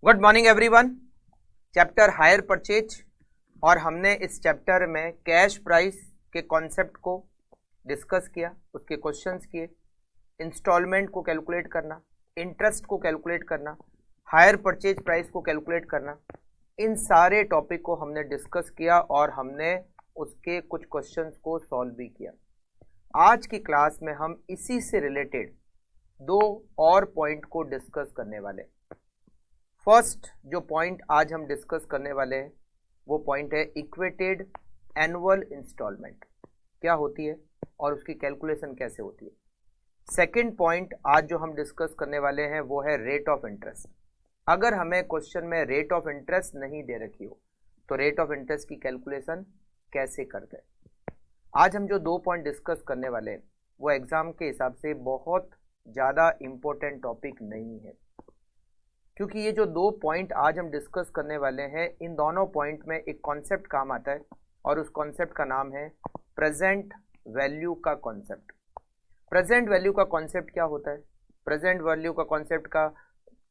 Good morning everyone. Chapter hire purchase और हमने इस चैप्टर में कैश प्राइस के कॉन्सेप्ट को डिस्कस किया, उसके क्वेश्चंस किए, इंस्टॉलमेंट को कैलकुलेट करना, इंटरेस्ट को कैलकुलेट करना, हायर परचेज प्राइस को कैलकुलेट करना, इन सारे टॉपिक को हमने डिस्कस किया और हमने उसके कुछ क्वेश्चंस को सॉल्व भी किया। आज की क्लास में हम इसी से रिलेटेड दो और पॉइंट को डिस्कस करने वाले हैं। फर्स्ट जो पॉइंट आज हम डिस्कस करने वाले हैं वो पॉइंट है इक्वेटेड एनुअल इंस्टॉलमेंट क्या होती है और उसकी कैलकुलेशन कैसे होती है। सेकंड पॉइंट आज जो हम डिस्कस करने वाले हैं वो है रेट ऑफ इंटरेस्ट। अगर हमें क्वेश्चन में रेट ऑफ इंटरेस्ट नहीं दे रखी हो तो रेट ऑफ इंटरेस्ट की कैलकुलेशन कैसे करते हैं। आज हम जो दो पॉइंट डिस्कस करने वाले हैं वो एग्जाम के हिसाब से बहुत ज़्यादा इम्पोर्टेंट टॉपिक नहीं है, क्योंकि ये जो दो पॉइंट आज हम डिस्कस करने वाले हैं इन दोनों पॉइंट में एक कॉन्सेप्ट काम आता है और उस कॉन्सेप्ट का नाम है प्रेजेंट वैल्यू का कॉन्सेप्ट। प्रेजेंट वैल्यू का कॉन्सेप्ट क्या होता है, प्रेजेंट वैल्यू का कॉन्सेप्ट का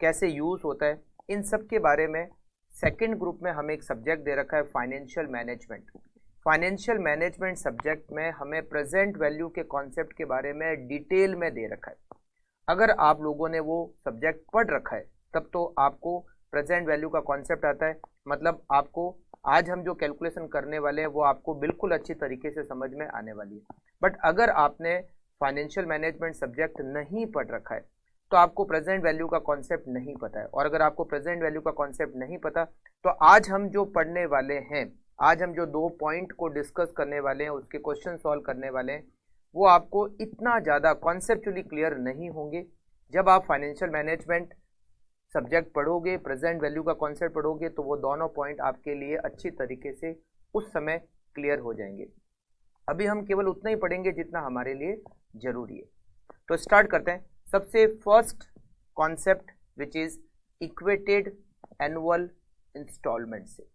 कैसे यूज होता है, इन सब के बारे में सेकंड ग्रुप में हमें एक सब्जेक्ट दे रखा है financial management. Financial management subject में हमें प्रेजेंट वैल्यू के कॉन्सेप्ट के बारे में डिटेल में दे रखा है। अगर आप लोगों ने वो सब्जेक्ट पढ़ रखा है तब तो आपको प्रेजेंट वैल्यू का कॉन्सेप्ट आता है, मतलब आपको आज हम जो कैलकुलेशन करने वाले हैं वो आपको बिल्कुल अच्छी तरीके से समझ में आने वाली है। बट अगर आपने फाइनेंशियल मैनेजमेंट सब्जेक्ट नहीं पढ़ रखा है तो आपको प्रेजेंट वैल्यू का कॉन्सेप्ट नहीं पता है, और अगर आपको प्रेजेंट वैल्यू का कॉन्सेप्ट नहीं पता तो आज हम जो पढ़ने वाले हैं, आज हम जो दो पॉइंट को डिस्कस करने वाले हैं, उसके क्वेश्चन सॉल्व करने वाले हैं, वो आपको इतना ज़्यादा कॉन्सेप्चुअली क्लियर नहीं होंगे। जब आप फाइनेंशियल मैनेजमेंट सब्जेक्ट पढ़ोगे, प्रेजेंट वैल्यू का कॉन्सेप्ट पढ़ोगे तो वो दोनों पॉइंट आपके लिए अच्छी तरीके से उस समय क्लियर हो जाएंगे। अभी हम केवल उतना ही पढ़ेंगे जितना हमारे लिए जरूरी है। तो स्टार्ट करते हैं सबसे first concept which is equated annual instalment से।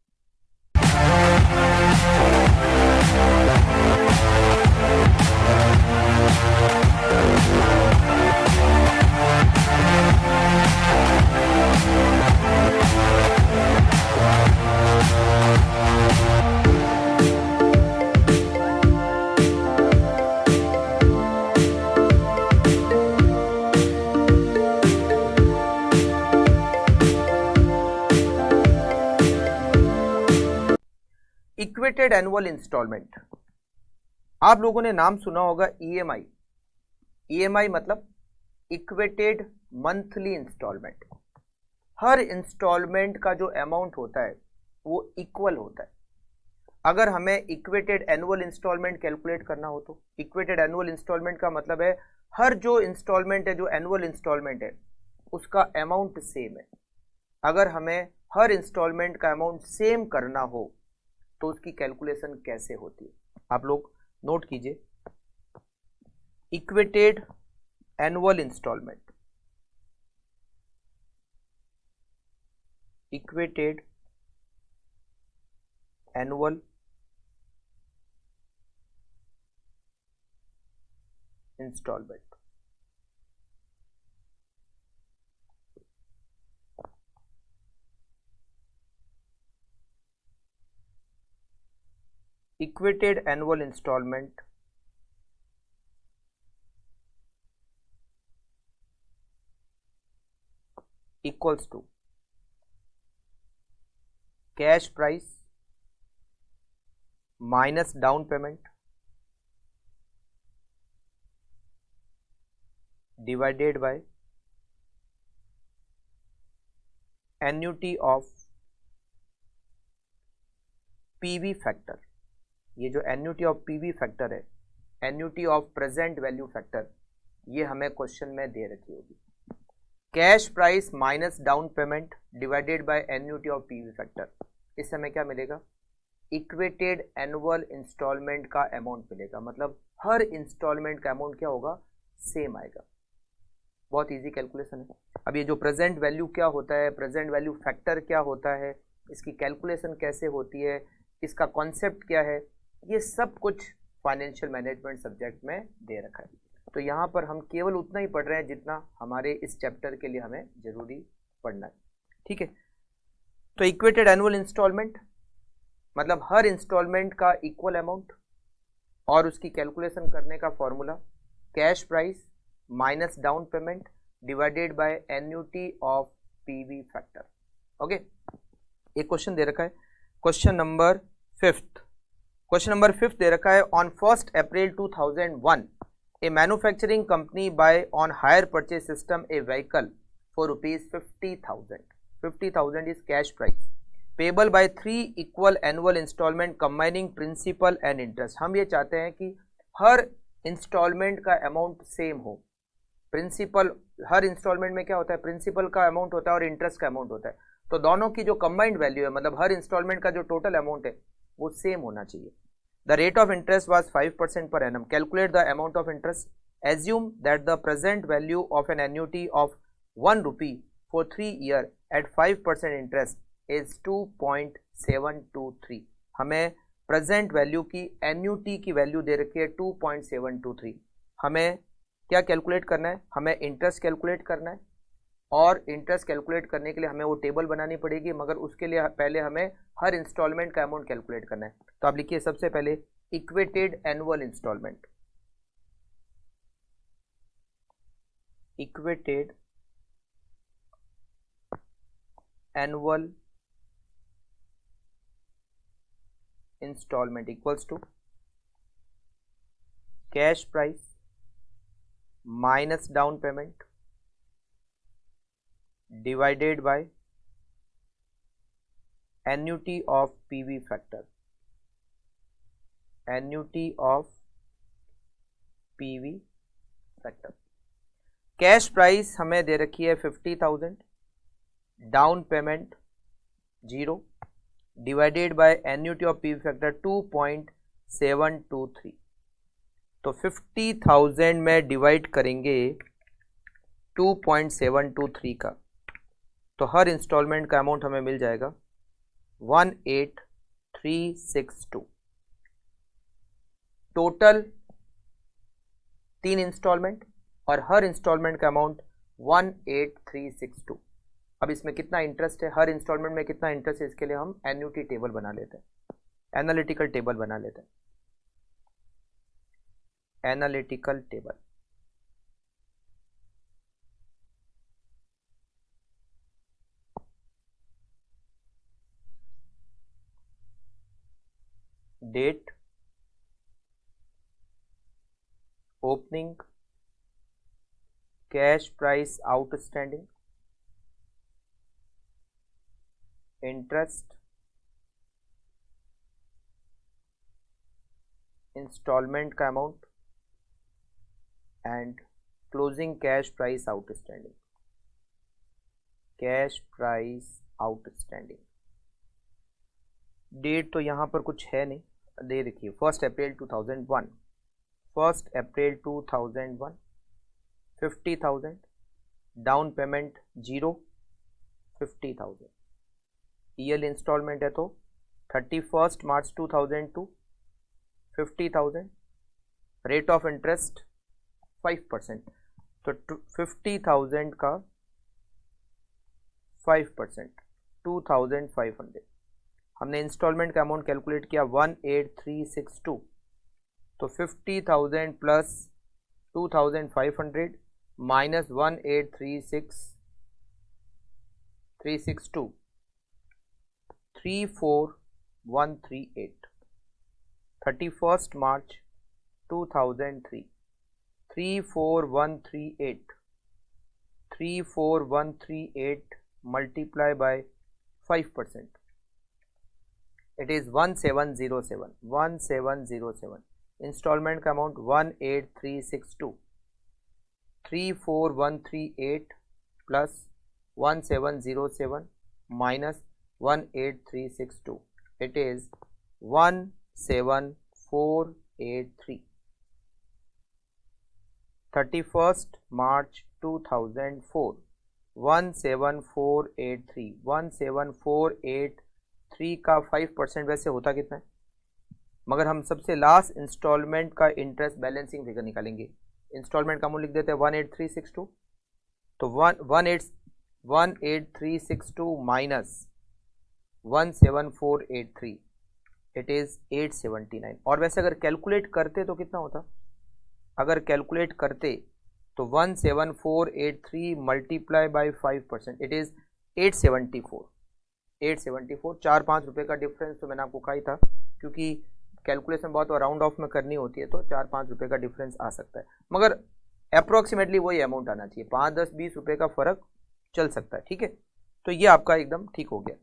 इक्वेटेड एनुअल इंस्टॉलमेंट, आप लोगों ने नाम सुना होगा ईएमआई। ईएमआई मतलब इक्वेटेड मंथली इंस्टॉलमेंट। हर इंस्टॉलमेंट का जो अमाउंट होता है वो इक्वल होता है। अगर हमें इक्वेटेड एनुअल इंस्टॉलमेंट कैलकुलेट करना हो तो इक्वेटेड एनुअल इंस्टॉलमेंट का मतलब है हर जो इंस्टॉलमेंट है, जो एनुअल इंस्टॉलमेंट है, उसका अमाउंट सेम है। अगर हमें हर इंस्टॉलमेंट का अमाउंट सेम करना हो तो उसकी कैलकुलेशन कैसे होती है, आप लोग नोट कीजिए। Equated annual instalment, equated annual instalment. Equated annual instalment equals to cash price minus down payment divided by annuity of PV factor. ये जो एन्युटी ऑफ पीवी फैक्टर है, annuity of present value factor, ये हमें question में दे रखी होगी। Cash price minus down payment divided by annuity of PV factor, इस समय क्या मिलेगा, इक्वेटेड एनुअल इंस्टॉलमेंट का अमाउंट मिलेगा। मतलब हर इंस्टॉलमेंट का अमाउंट क्या होगा, सेम आएगा। बहुत इजी कैलकुलेशन है। अब ये जो प्रेजेंट वैल्यू क्या होता है, प्रेजेंट वैल्यू फैक्टर क्या होता है, इसकी कैलकुलेशन कैसे होती है, इसका कॉन्सेप्ट क्या है, ये सब कुछ फाइनेंशियल मैनेजमेंट सब्जेक्ट में दे रखा है। तो यहाँ पर हम केवल उतना ही पढ़ रहे हैं जितना हमारे इस चैप्टर के लिए हमें जरूरी पढ़ना है। ठीक है, तो इक्वेटेड एनुअल इंस्टॉलमेंट मतलब हर इंस्टॉलमेंट का इक्वल अमाउंट, और उसकी कैलकुलेशन करने का formula cash price minus down payment divided by annuity of PV factor. Okay, एक क्वेश्चन दे रखा है, क्वेश्चन नंबर 5 दे रखा है। On 1 April 2001 a manufacturing company buy on hire purchase system a vehicle for ₹50,000। 50,000 is cash price payable by 3 equal annual instalment combining principal and interest. हम ये चाहते हैं कि हर इंस्टॉलमेंट का अमाउंट सेम हो। प्रिंसिपल हर इंस्टॉलमेंट में क्या होता है, प्रिंसिपल का अमाउंट होता है और इंटरेस्ट का अमाउंट होता है, तो दोनों की जो कंबाइंड वैल्यू है, मतलब हर इंस्टॉलमेंट का जो टोटल अमाउंट है वो सेम होना चाहिए। The rate of interest was 5% per annum. Calculate the amount of interest. Assume that the present value of an annuity of ₹1 for 3 year at 5% interest is 2.723। हमें प्रेजेंट वैल्यू की annuity की value दे रखी है 2.723। हमें क्या कैलकुलेट करना है, हमें इंटरेस्ट कैलकुलेट करना है, और इंटरेस्ट कैलकुलेट करने के लिए हमें वो टेबल बनानी पड़ेगी, मगर उसके लिए पहले हमें हर इंस्टॉलमेंट का अमाउंट कैलकुलेट करना है। तो आप लिखिए सबसे पहले equated annual instalment. Equated annual instalment equals to cash price minus down payment divided by annuity of PV factor. Annuity of PV factor. Cash price हमें दे रखी है 50,000, down payment 0 divided by annuity of PV factor 2.723। तो 50,000 में divide करेंगे 2.723 का, तो हर instalment का अमाउंट हमें मिल जाएगा 18362। टोटल 3 इंस्टॉलमेंट और हर इंस्टॉलमेंट का अमाउंट 18362। अब इसमें कितना इंटरेस्ट है, हर इंस्टॉलमेंट में कितना इंटरेस्ट है, इसके लिए हम एन्युटी टेबल बना लेते हैं, एनालिटिकल टेबल बना लेते हैं। Analytical table. Date, opening, cash price outstanding, interest, instalment का amount and closing cash price outstanding. Cash price outstanding. Date तो यहाँ पर कुछ है नहीं, दे रखिए 1 April 2001। 1 April 2001 50,000, down payment 0 50,000। Yearly instalment है तो 31 मार्च 2002 50,000। रेट ऑफ इंटरेस्ट 5%, तो 50,000 का 5% 2,500। हमने इंस्टॉलमेंट का अमाउंट कैलकुलेट किया 18362, तो 50,000 plus 2,500 minus 18362 34138। 31 March 2003 34138 multiply by 5%, it is 1707। Instalment का amount 18362, 34138 plus 1707 minus 18362, it is 17483। 31 March 2004 17483। 17483 का 5% वैसे होता कितना है, मगर हम सबसे लास्ट इंस्टॉलमेंट का इंटरेस्ट बैलेंसिंग फिगर निकालेंगे। इंस्टॉलमेंट का अमाउंट लिख देते हैं 18362, तो 18362 माइनस 17483, इट इज 879। और वैसे अगर कैलकुलेट करते तो कितना होता, अगर कैलकुलेट करते तो 17483 मल्टीप्लाई बाई 5%, इट इज 874। 4-5 रुपए का डिफरेंस तो मैंने आपको कहा ही था, क्योंकि कैलकुलेशन बहुत राउंड ऑफ में करनी होती है तो 4-5 रुपए का डिफरेंस आ सकता है, मगर अप्रोक्सीमेटली वही अमाउंट आना चाहिए, 5-10-20 रुपए का फर्क चल सकता है। ठीक है, तो ये आपका एकदम ठीक हो गया,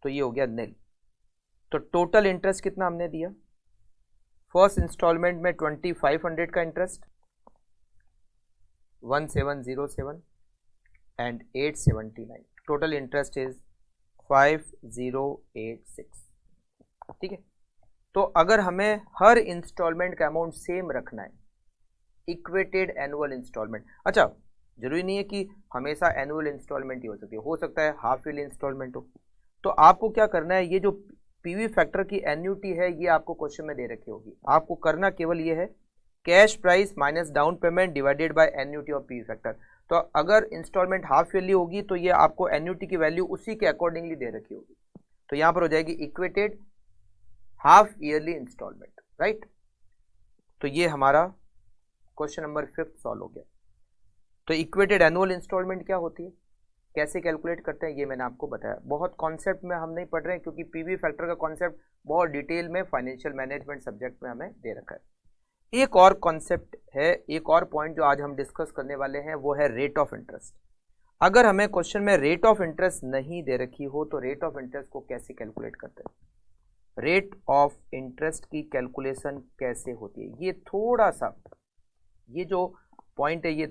तो ये हो गया निल। तो टोटल इंटरेस्ट कितना हमने दिया, फर्स्ट इंस्टॉलमेंट में 2500 का interest, 1707 and 879, total interest is 5086। ठीक है, तो अगर हमें हर इंस्टॉलमेंट का अमाउंट सेम रखना है, इक्वेटेड एनुअल इंस्टॉलमेंट, अच्छा जरूरी नहीं है कि हमेशा एनुअल इंस्टॉलमेंट ही हो सकता है हाफ ईयरली इंस्टॉलमेंट हो। तो आपको क्या करना है, ये जो पीवी फैक्टर की एन्युटी है ये आपको क्वेश्चन में दे रखी होगी, आपको करना केवल ये है cash price minus down payment divided by annuity of PV factor. तो अगर इंस्टॉलमेंट हाफ ईयरली होगी तो ये आपको एन्युटी की वैल्यू उसी के अकॉर्डिंगली दे रखी होगी, तो यहां पर हो जाएगी equated half yearly instalment, right. तो ये हमारा क्वेश्चन नंबर 5 सॉल्व हो गया। तो इक्वेटेड एनुअल इंस्टॉलमेंट क्या होती है, कैसे कैलकुलेट करते हैं, ये मैंने आपको बताया। बहुत कॉन्सेप्ट में हम नहीं पढ़ रहे हैं, क्योंकि पीवी फैक्टर का कॉन्सेप्ट बहुत डिटेल में फाइनेंशियल मैनेजमेंट सब्जेक्ट में हमें दे रखा है। एक और कॉन्सेप्ट है, एक और पॉइंट जो आज हम डिस्कस करने वाले हैं वो है रेट ऑफ इंटरेस्ट। अगर हमें क्वेश्चन में रेट ऑफ इंटरेस्ट नहीं दे रखी हो तो रेट ऑफ इंटरेस्ट को कैसे कैलकुलेट करते हैं, रेट ऑफ इंटरेस्ट की कैलकुलेशन कैसे होती है, ये थोड़ा सा, ये जो पॉइंट है ये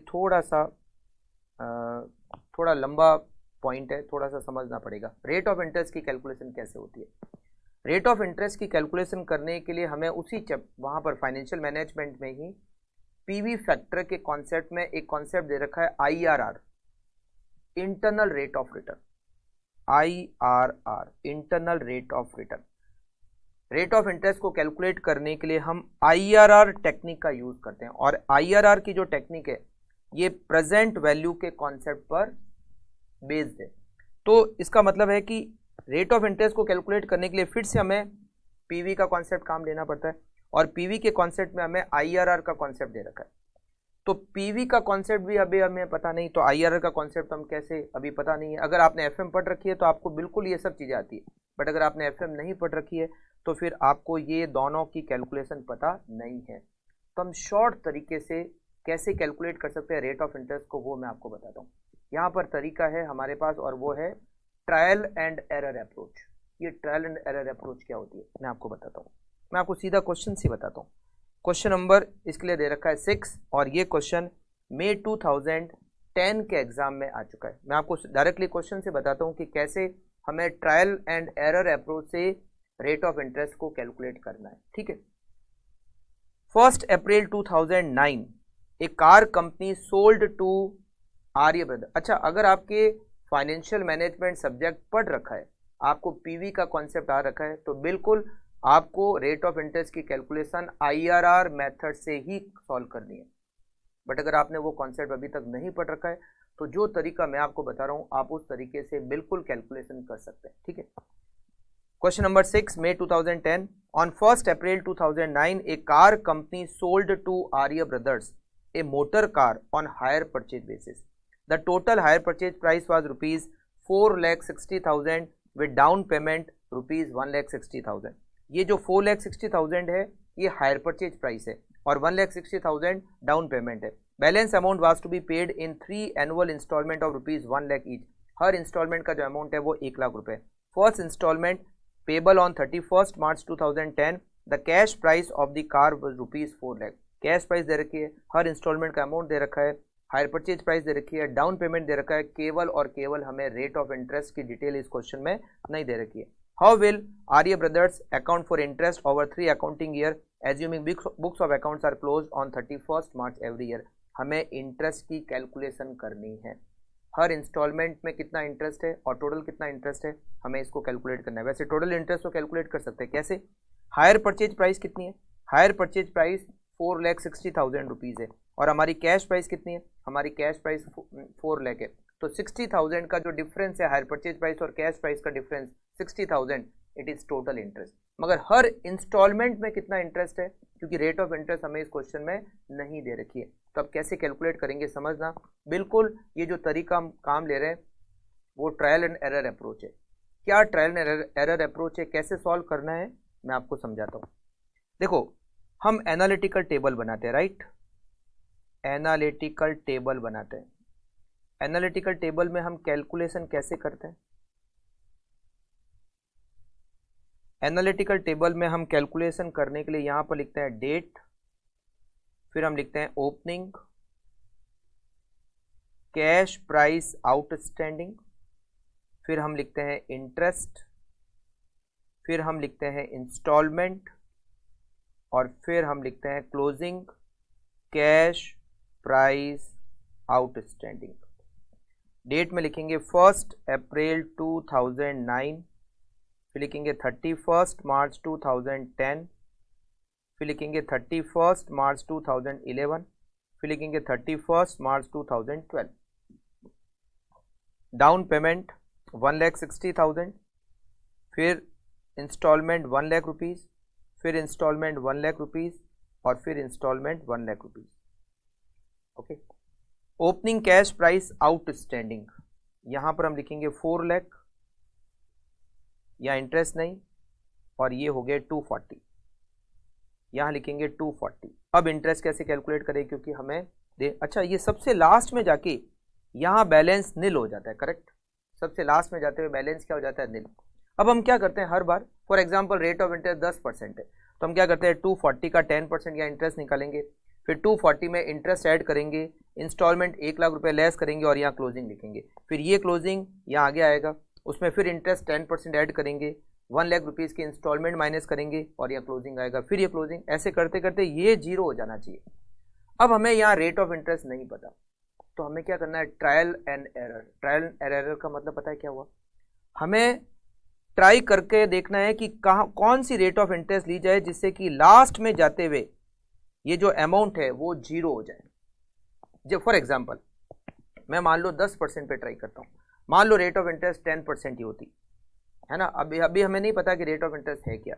थोड़ा लंबा पॉइंट है, थोड़ा सा समझना पड़ेगा। रेट ऑफ इंटरेस्ट की कैलकुलेशन कैसे होती है, रेट ऑफ इंटरेस्ट की कैलकुलेशन करने के लिए हमें उसी वहां पर फाइनेंशियल मैनेजमेंट में ही पीवी फैक्टर के कॉन्सेप्ट में एक कॉन्सेप्ट दे रखा है IRR, internal rate of return, IRR internal rate of return. Rate of interest को कैलकुलेट करने के लिए हम आईआरआर टेक्निक का यूज करते हैं, और आईआरआर की जो टेक्निक है ये प्रेजेंट वैल्यू के कॉन्सेप्ट पर बेस्ड है। तो इसका मतलब है कि रेट ऑफ इंटरेस्ट को कैलकुलेट करने के लिए फिर से हमें पीवी का कॉन्सेप्ट काम लेना पड़ता है, और पीवी के कॉन्सेप्ट में हमें आईआरआर का कॉन्सेप्ट दे रखा है। तो पीवी का कॉन्सेप्ट भी अभी हमें पता नहीं, तो आईआरआर का कॉन्सेप्ट हम कैसे, अभी पता नहीं है। अगर आपने एफएम पढ़ रखी है तो आपको बिल्कुल ये सब चीजें आती है, बट अगर आपने एफएम नहीं पढ़ रखी है तो फिर आपको ये दोनों की कैलकुलेशन पता नहीं है। तो हम शॉर्ट तरीके से कैसे कैलकुलेट कर सकते हैं रेट ऑफ इंटरेस्ट को, वो मैं आपको बताता हूँ। यहाँ पर तरीका है हमारे पास, और वो है ट्रायल एंड एरर अप्रोच। ये ट्रायल एंड एरर अप्रोच क्या होती है मैं आपको बताता हूँ, मैं आपको सीधा क्वेश्चन से बताता हूँ। क्वेश्चन नंबर इसके लिए दे रखा है 6, और ये क्वेश्चन मई 2010 के एग्जाम में आ चुका है। मैं आपको डायरेक्टली क्वेश्चन से बताता हूँ कि कैसे हमें ट्रायल एंड एरर अप्रोच से रेट ऑफ इंटरेस्ट को कैलकुलेट करना है। ठीक है, 1 April 2009 A car company sold to Arya brother. अच्छा, अगर आपके फाइनेंशियल मैनेजमेंट सब्जेक्ट पढ़ रखा है, आपको पीवी का कॉन्सेप्ट आ रखा है, तो बिल्कुल आपको रेट ऑफ इंटरेस्ट की कैलकुलेशन आईआरआर मेथड से ही सॉल्व करनी है। बट अगर आपने वो कॉन्सेप्ट अभी तक नहीं पढ़ रखा है तो जो तरीका मैं आपको बता रहा हूँ आप उस तरीके से बिल्कुल कैलकुलेशन कर सकते हैं। ठीक है, question number 6, May 2010, on 1st April 2009 a car company sold to Arya Brothers a motor car on hire purchase basis. The total hire purchase price was rupees 4,60,000 with down payment rupees 1,60,000. ये जो 4,60,000 है ये hire purchase price है और 1,60,000 down payment है। Balance amount was to be paid in 3 annual instalment of rupees 1 lakh each. हर instalment का जो अमाउंट है वो 1 लाख रुपए। First instalment payable on 31st March 2010। The cash price of the car was rupees 4 lakh. Cash price दे रखी है, हर इंस्टॉलमेंट का अमाउंट दे रखा है, हायर परचेज प्राइस दे रखी है, डाउन पेमेंट दे रखा है। केवल और केवल हमें रेट ऑफ इंटरेस्ट की डिटेल इस क्वेश्चन में नहीं दे रखी है। How will Arya brothers account for interest over 3 accounting year assuming books of accounts are closed on 31st March every year. हमें इंटरेस्ट की कैलकुलेशन करनी है। हर इंस्टॉलमेंट में कितना इंटरेस्ट है और टोटल कितना इंटरेस्ट है, हमें इसको कैलकुलेट करना है। वैसे टोटल इंटरेस्ट को कैलकुलेट कर सकते हैं कैसे, हायर परचेज प्राइस कितनी है, हायर परचेज प्राइस 4,60,000 रुपीज़ है और हमारी कैश प्राइस कितनी है, हमारी कैश प्राइस 4 लाख है। तो 60,000 का जो डिफरेंस है हायर परचेज प्राइस और कैश प्राइस का difference 60,000, it is total interest. मगर हर इंस्टॉलमेंट में कितना इंटरेस्ट है, क्योंकि रेट ऑफ इंटरेस्ट हमें इस क्वेश्चन में नहीं दे रखी है। तो अब कैसे कैलकुलेट करेंगे समझना, बिल्कुल ये जो तरीका हम काम ले रहे हैं वो ट्रायल एंड एरर अप्रोच है। क्या ट्रायल एंड एरर अप्रोच है, कैसे सॉल्व करना है मैं आपको समझाता हूँ। देखो हम एनालिटिकल टेबल बनाते हैं, राइट, एनालिटिकल टेबल बनाते हैं। एनालिटिकल टेबल में हम कैलकुलेशन कैसे करते हैं, एनालिटिकल टेबल में हम कैलकुलेशन करने के लिए यहां पर लिखते हैं डेट, फिर हम लिखते हैं ओपनिंग कैश प्राइस आउटस्टैंडिंग, फिर हम लिखते हैं इंटरेस्ट, फिर हम लिखते हैं इंस्टॉलमेंट, और फिर हम लिखते हैं closing cash price outstanding. Date में लिखेंगे 1 अप्रैल 2009, फिर लिखेंगे 31 मार्च 2010, फिर लिखेंगे 31 मार्च 2011, फिर लिखेंगे 31 मार्च 2012। डाउन पेमेंट 1,60,000, फिर इंस्टॉलमेंट 1 लाख रुपीज़, फिर इंस्टॉलमेंट 1 लाख रुपीज़, और फिर instalment 1 lakh rupees. Okay, opening cash price outstanding, यहाँ पर हम लिखेंगे 4 लाख, या इंटरेस्ट नहीं, और ये हो गए 240, यहाँ लिखेंगे 240। अब इंटरेस्ट कैसे कैलकुलेट करें, क्योंकि हमें अच्छा ये सबसे लास्ट में जाके यहाँ बैलेंस नील हो जाता है, करेक्ट, सबसे लास्ट में जाते हुए बैलेंस क्या हो जाता है, नील। अब हम क्या करते हैं हर बार, for example rate of interest 10% है, तो हम क्या करते हैं 240 का 10% या इंटरेस्ट निकालेंगे, फिर 240 में इंटरेस्ट ऐड करेंगे, इंस्टॉलमेंट 1 लाख रुपए लेस करेंगे और यहाँ क्लोजिंग लिखेंगे, फिर ये क्लोजिंग यहाँ आगे आएगा, उसमें फिर इंटरेस्ट 10% ऐड करेंगे, 1 लाख रुपीज़ की इंस्टॉलमेंट माइनस करेंगे और यहाँ क्लोजिंग आएगा, फिर ये क्लोजिंग, ऐसे करते करते ये जीरो हो जाना चाहिए। अब हमें यहाँ रेट ऑफ इंटरेस्ट नहीं पता, तो हमें क्या करना है, trial and error. Trial and error का मतलब पता है क्या हुआ, हमें ट्राई करके देखना है कि कहाँ कौन सी रेट ऑफ इंटरेस्ट ली जाए जिससे कि लास्ट में जाते हुए ये जो अमाउंट है वो जीरो हो जाए। जब फॉर एग्जांपल मैं मान लो 10% पे ट्राई करता हूँ, मान लो रेट ऑफ इंटरेस्ट 10% ही होती है ना, अभी हमें नहीं पता कि रेट ऑफ इंटरेस्ट है क्या।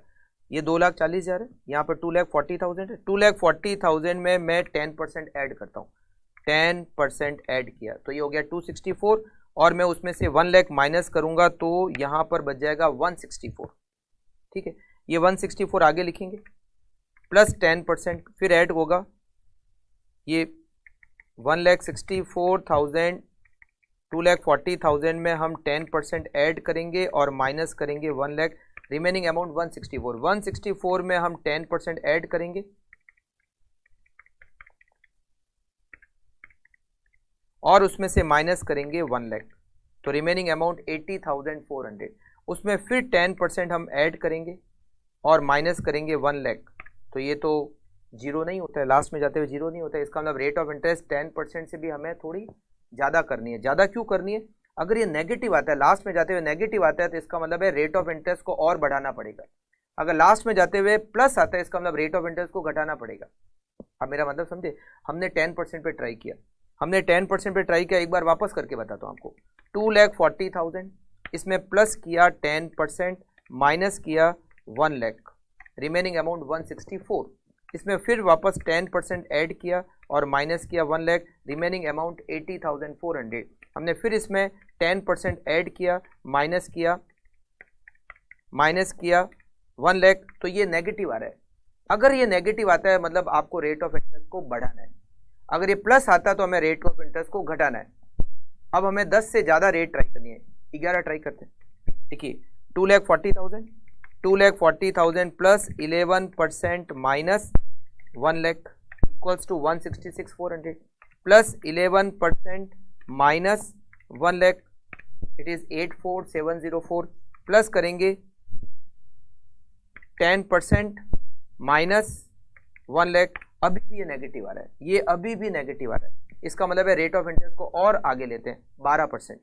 ये 2,40,000 है, यहाँ पर 2,40,000 है, 2,40,000 में मैं 10% ऐड करता हूँ, 10% ऐड किया तो ये हो गया 264, और मैं उसमें से 1 लाख माइनस करूंगा तो यहाँ पर बच जाएगा 164। ठीक है, ये 164 आगे लिखेंगे, प्लस 10% फिर ऐड होगा, ये 1,64,000, 2,40,000 में हम 10% ऐड करेंगे और माइनस करेंगे 1 लाख, रिमेनिंग अमाउंट 164। 164 में हम 10% ऐड करेंगे और उसमें से माइनस करेंगे 1 लाख, तो रिमेनिंग अमाउंट 80,400। उसमें फिर 10% हम ऐड करेंगे और माइनस करेंगे 1 लाख, तो ये तो जीरो नहीं होता है, लास्ट में जाते हुए जीरो नहीं होता है। इसका मतलब रेट ऑफ इंटरेस्ट 10% से भी हमें थोड़ी ज़्यादा करनी है। ज़्यादा क्यों करनी है, अगर ये नेगेटिव आता है, लास्ट में जाते हुए नेगेटिव आता है, तो इसका मतलब है रेट ऑफ इंटरेस्ट को और बढ़ाना पड़ेगा। अगर लास्ट में जाते हुए प्लस आता है, इसका मतलब रेट ऑफ इंटरेस्ट को घटाना पड़ेगा। अब मेरा मतलब समझे, हमने 10% पे ट्राई किया, हमने 10% पे ट्राई किया, एक बार वापस करके बताता हूँ आपको। 2,40,000, इसमें प्लस किया 10%, माइनस किया 1 लाख, रिमेनिंग अमाउंट 164। इसमें फिर वापस 10% ऐड किया और माइनस किया 1 लाख, रिमेनिंग अमाउंट 80,400। हमने फिर इसमें 10% ऐड किया, माइनस किया 1 लाख, तो ये नेगेटिव आ रहा है। अगर ये नेगेटिव आता है मतलब आपको रेट ऑफ इंटरेस्ट को बढ़ाना है, अगर ये प्लस आता है तो हमें रेट ऑफ इंटरेस्ट को घटाना है। अब हमें 10 से ज़्यादा रेट ट्राई करनी है, 11 ट्राई करते हैं। देखिए 2,40,000, 2,40,000 plus 11% minus 1 lakh equals to 166,400, plus 11% minus 1 lakh, it is 84,704, plus करेंगे 10% माइनस 1 लाख, अभी भी ये नेगेटिव आ रहा है, ये अभी भी नेगेटिव आ रहा है। इसका मतलब है रेट ऑफ इंटरेस्ट को और आगे लेते हैं, 12%,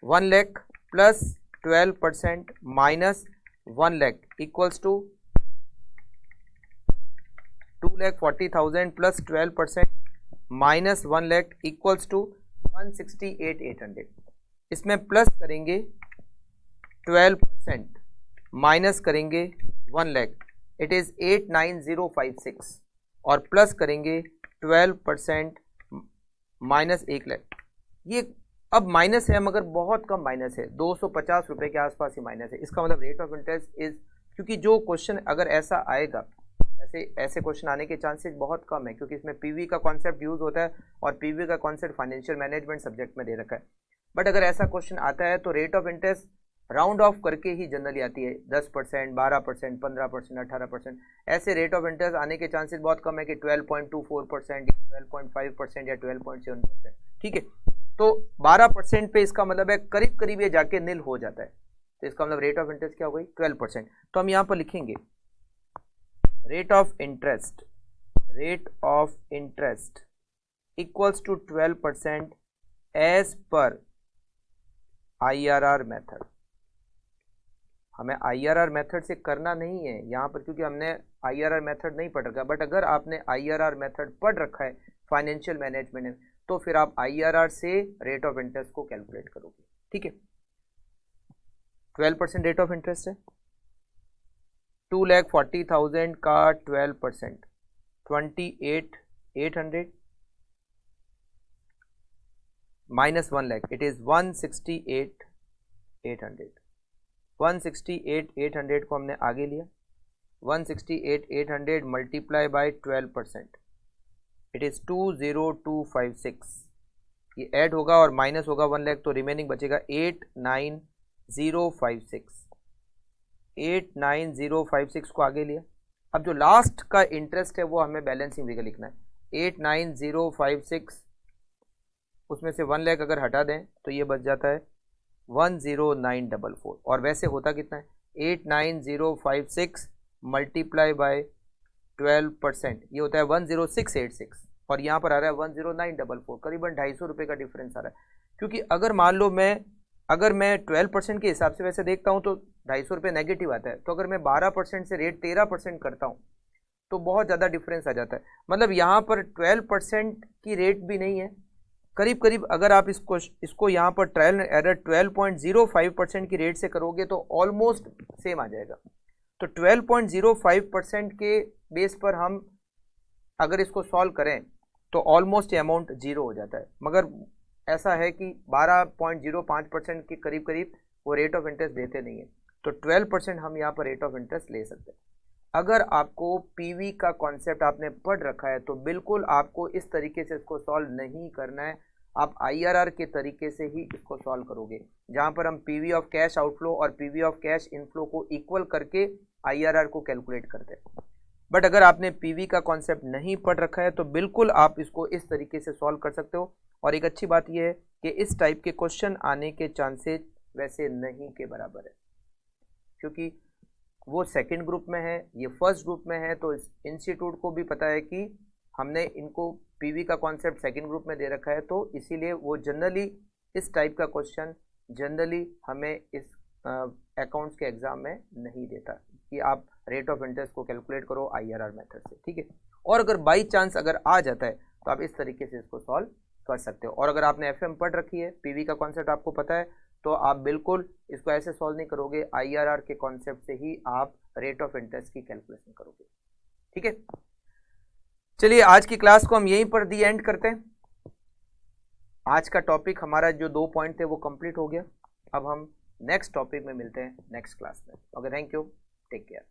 1 lakh plus 12% minus 1 lakh equals to 2,40,000 plus 12% minus 1 lakh equals to 168,800, इसमें प्लस करेंगे 12%, माइनस करेंगे 1 लाख, इट इज 89056, और प्लस करेंगे 12% माइनस 1 लाख। ये अब माइनस है मगर बहुत कम माइनस है, 250 रुपए के आसपास ही माइनस है। इसका मतलब रेट ऑफ इंटरेस्ट इज, क्योंकि जो क्वेश्चन अगर ऐसा आएगा, ऐसे क्वेश्चन आने के चांसेस बहुत कम है, क्योंकि इसमें पीवी का कॉन्सेप्ट यूज होता है और पीवी का कॉन्सेप्ट फाइनेंशियल मैनेजमेंट सब्जेक्ट में दे रखा है। बट अगर ऐसा क्वेश्चन आता है तो rate of interest round of करके ही जनरली आती है, 10%, 12%, 15%, 18%। ऐसे रेट ऑफ इंटरेस्ट आने के चांसेस बहुत कम है कि 12.24% या 12.5% या 12.7%। ठीक है, तो 12% पे इसका मतलब है करीब करीब ये जाके नील हो जाता है, तो इसका मतलब रेट ऑफ इंटरेस्ट क्या हो गई 12%। तो हम यहाँ पर लिखेंगे rate of interest equals to 12% as per IRR method. हमें IRR मेथड से करना नहीं है यहाँ पर, क्योंकि हमने IRR मेथड नहीं पढ़ रखा। बट अगर आपने IRR मेथड पढ़ रखा है फाइनेंशियल मैनेजमेंट में, तो फिर आप IRR से रेट ऑफ इंटरेस्ट को कैलकुलेट करोगे। ठीक है, 12% रेट ऑफ इंटरेस्ट है, 2,40,000 का 12% 28,800 माइनस 1 लाख, इट इज 168,800। 168,800 को हमने आगे लिया, 168,800 मल्टीप्लाई बाय 12%, इट इज 20256। ये ऐड होगा और माइनस होगा 1 लाख, तो रिमेनिंग बचेगा 89056। 89056 को आगे लिया। अब जो लास्ट का इंटरेस्ट है वो हमें बैलेंसिंग फिगर लिखना है, 89056, उसमें से 1 लाख अगर हटा दें तो ये बच जाता है 10944। और वैसे होता कितना है, 89056 मल्टीप्लाई बाय 12%, ये होता है 10686, और यहाँ पर आ रहा है 10944, करीबन 250 रुपये का डिफरेंस आ रहा है। क्योंकि अगर मान लो अगर मैं 12% के हिसाब से वैसे देखता हूँ तो 250 रुपये नेगेटिव आता है, तो अगर मैं 12% से रेट 13% करता हूँ तो बहुत ज़्यादा डिफरेंस आ जाता है। मतलब यहाँ पर 12% की रेट भी नहीं है, करीब करीब अगर आप इसको यहाँ पर ट्रायल एरर 12.05% की रेट से करोगे तो ऑलमोस्ट सेम आ जाएगा। तो 12.05% के बेस पर हम अगर इसको सॉल्व करें तो ऑलमोस्ट ये अमाउंट जीरो हो जाता है। मगर ऐसा है कि 12.05% के करीब करीब वो रेट ऑफ इंटरेस्ट देते नहीं है, तो 12% हम यहाँ पर रेट ऑफ इंटरेस्ट ले सकते हैं। अगर आपको पीवी का कॉन्सेप्ट आपने पढ़ रखा है तो बिल्कुल आपको इस तरीके से इसको सॉल्व नहीं करना है, आप IRR के तरीके से ही इसको सॉल्व करोगे, जहाँ पर हम पीवी ऑफ कैश आउटफ्लो और पीवी ऑफ कैश इनफ्लो को इक्वल करके IRR को कैलकुलेट करते हैं। बट अगर आपने पीवी का कॉन्सेप्ट नहीं पढ़ रखा है तो बिल्कुल आप इसको इस तरीके से सॉल्व कर सकते हो। और एक अच्छी बात यह है कि इस टाइप के क्वेश्चन आने के चांसेस वैसे नहीं के बराबर है, क्योंकि वो सेकंड ग्रुप में है, ये फर्स्ट ग्रुप में है। तो इंस्टीट्यूट को भी पता है कि हमने इनको पीवी का कॉन्सेप्ट सेकंड ग्रुप में दे रखा है, तो इसीलिए वो जनरली इस टाइप का क्वेश्चन जनरली हमें इस अकाउंट्स के एग्जाम में नहीं देता कि आप रेट ऑफ इंटरेस्ट को कैलकुलेट करो IRR मेथड से। ठीक है, और अगर बाई चांस अगर आ जाता है तो आप इस तरीके से इसको सॉल्व कर सकते हो। और अगर आपने FM पढ़ रखी है, पीवी का कॉन्सेप्ट आपको पता है, तो आप बिल्कुल इसको ऐसे सॉल्व नहीं करोगे, IRR के कॉन्सेप्ट से ही आप रेट ऑफ इंटरेस्ट की कैलकुलेशन करोगे। ठीक है, चलिए आज की क्लास को हम यहीं पर दी एंड करते हैं। आज का टॉपिक हमारा जो 2 पॉइंट थे वो कंप्लीट हो गया। अब हम नेक्स्ट टॉपिक में मिलते हैं नेक्स्ट क्लास में। Okay, thank you, take care.